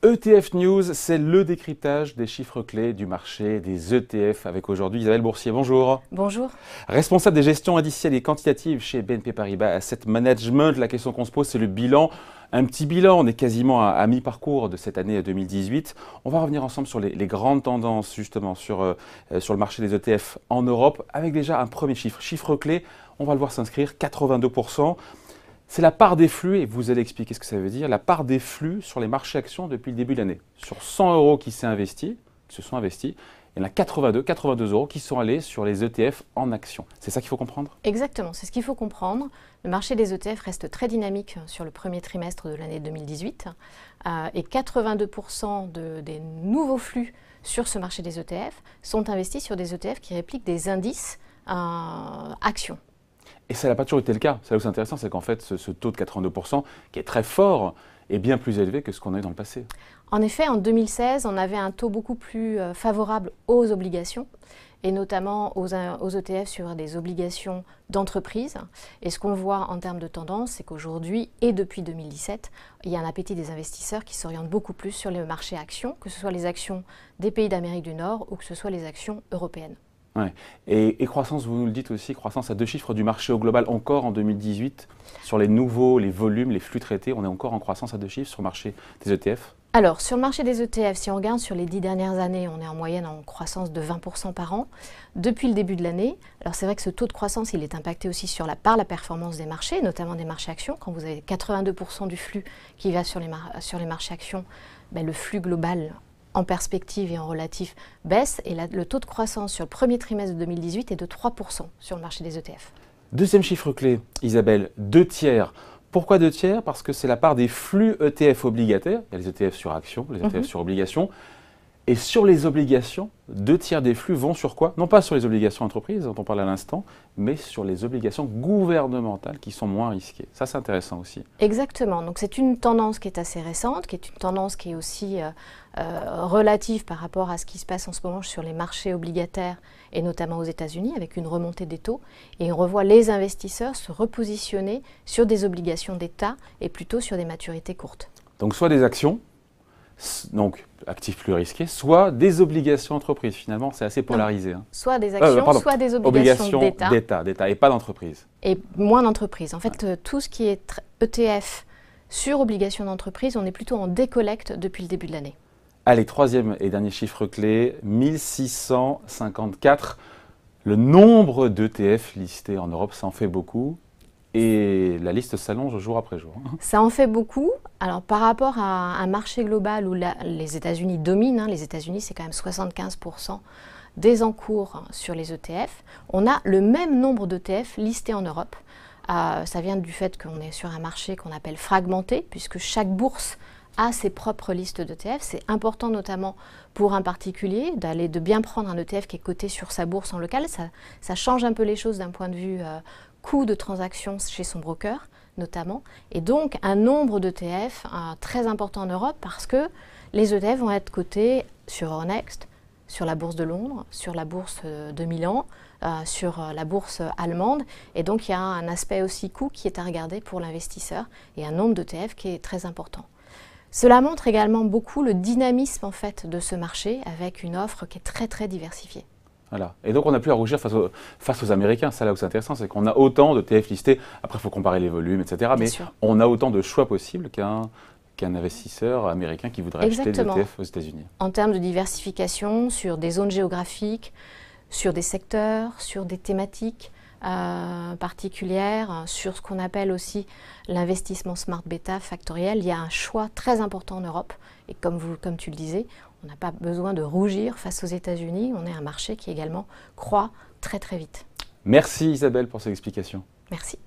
ETF News, c'est le décryptage des chiffres clés du marché des ETF avec aujourd'hui Isabelle Boursier. Bonjour. Bonjour. Responsable des gestions indicielles et quantitatives chez BNP Paribas Asset Management. La question qu'on se pose, c'est le bilan. Un petit bilan, on est quasiment à mi-parcours de cette année 2018. On va revenir ensemble sur les grandes tendances justement sur le marché des ETF en Europe avec déjà un premier chiffre clé. On va le voir s'inscrire, 82%. C'est la part des flux, et vous allez expliquer ce que ça veut dire, la part des flux sur les marchés actions depuis le début de l'année. Sur 100 euros qui se sont investis, il y en a 82 euros qui sont allés sur les ETF en actions. C'est ça qu'il faut comprendre? Exactement, c'est ce qu'il faut comprendre. Le marché des ETF reste très dynamique sur le premier trimestre de l'année 2018 et 82% des nouveaux flux sur ce marché des ETF sont investis sur des ETF qui répliquent des indices actions. Et ça n'a pas toujours été le cas. C'est là où c'est intéressant, c'est qu'en fait, ce taux de 82%, qui est très fort, est bien plus élevé que ce qu'on a eu dans le passé. En effet, en 2016, on avait un taux beaucoup plus favorable aux obligations, et notamment aux ETF sur des obligations d'entreprise. Et ce qu'on voit en termes de tendance, c'est qu'aujourd'hui, et depuis 2017, il y a un appétit des investisseurs qui s'orientent beaucoup plus sur les marchés actions, que ce soit les actions des pays d'Amérique du Nord ou que ce soit les actions européennes. Ouais. Et croissance, vous nous le dites aussi, croissance à deux chiffres du marché au global encore en 2018. Sur les volumes, les flux traités, on est encore en croissance à deux chiffres sur le marché des ETF. Alors, sur le marché des ETF, si on regarde sur les 10 dernières années, on est en moyenne en croissance de 20% par an depuis le début de l'année. Alors, c'est vrai que ce taux de croissance, il est impacté aussi par la performance des marchés, notamment des marchés actions. Quand vous avez 82% du flux qui va sur les marchés actions, ben, le flux global en perspective et en relatif baisse, et le taux de croissance sur le premier trimestre de 2018 est de 3% sur le marché des ETF. Deuxième chiffre clé, Isabelle, 2 tiers. Pourquoi 2 tiers? Parce que c'est la part des flux ETF obligataires. Il y a les ETF sur actions, les ETF sur obligations. Et sur les obligations, 2 tiers des flux vont sur quoi? Non pas sur les obligations entreprises, dont on parle à l'instant, mais sur les obligations gouvernementales qui sont moins risquées. Ça, c'est intéressant aussi. Exactement. Donc, c'est une tendance qui est assez récente, qui est une tendance qui est aussi relative par rapport à ce qui se passe en ce moment sur les marchés obligataires et notamment aux États-Unis avec une remontée des taux. Et on revoit les investisseurs se repositionner sur des obligations d'État et plutôt sur des maturités courtes. Donc, soit des actions, donc actifs plus risqués, soit des obligations entreprises. Finalement, c'est assez polarisé. Hein. Soit des actions, soit des obligations d'État et pas d'entreprise. Et moins d'entreprises. En fait, tout ce qui est ETF sur obligations d'entreprise, on est plutôt en décollecte depuis le début de l'année. Allez, troisième et dernier chiffre clé, 1654. Le nombre d'ETF listés en Europe, ça en fait beaucoup. Et la liste s'allonge jour après jour. Ça en fait beaucoup. Alors par rapport à un marché global où les États-Unis dominent, les États-Unis c'est quand même 75% des encours sur les ETF, on a le même nombre d'ETF listés en Europe. Ça vient du fait qu'on est sur un marché qu'on appelle fragmenté, puisque chaque bourse a ses propres listes d'ETF. C'est important notamment pour un particulier de bien prendre un ETF qui est coté sur sa bourse en local. Ça change un peu les choses d'un point de vue coût de transaction chez son broker notamment, et donc un nombre d'ETF très important en Europe parce que les ETF vont être cotés sur Euronext, sur la bourse de Londres, sur la bourse de Milan, sur la bourse allemande, et donc il y a un aspect aussi coût qui est à regarder pour l'investisseur et un nombre d'ETF qui est très important. Cela montre également beaucoup le dynamisme en fait de ce marché avec une offre qui est très très diversifiée. Voilà. Et donc on n'a plus à rougir face aux Américains. Ça là où c'est intéressant, c'est qu'on a autant de TF listés. Après, il faut comparer les volumes, etc. Mais on a autant de choix possibles qu'un investisseur américain qui voudrait acheter des ETF aux États-Unis. En termes de diversification sur des zones géographiques, sur des secteurs, sur des thématiques particulières, sur ce qu'on appelle aussi l'investissement smart beta factoriel, il y a un choix très important en Europe. Et comme tu le disais, on n'a pas besoin de rougir face aux États-Unis. On est un marché qui également croît très très vite. Merci Isabelle pour ces explications. Merci.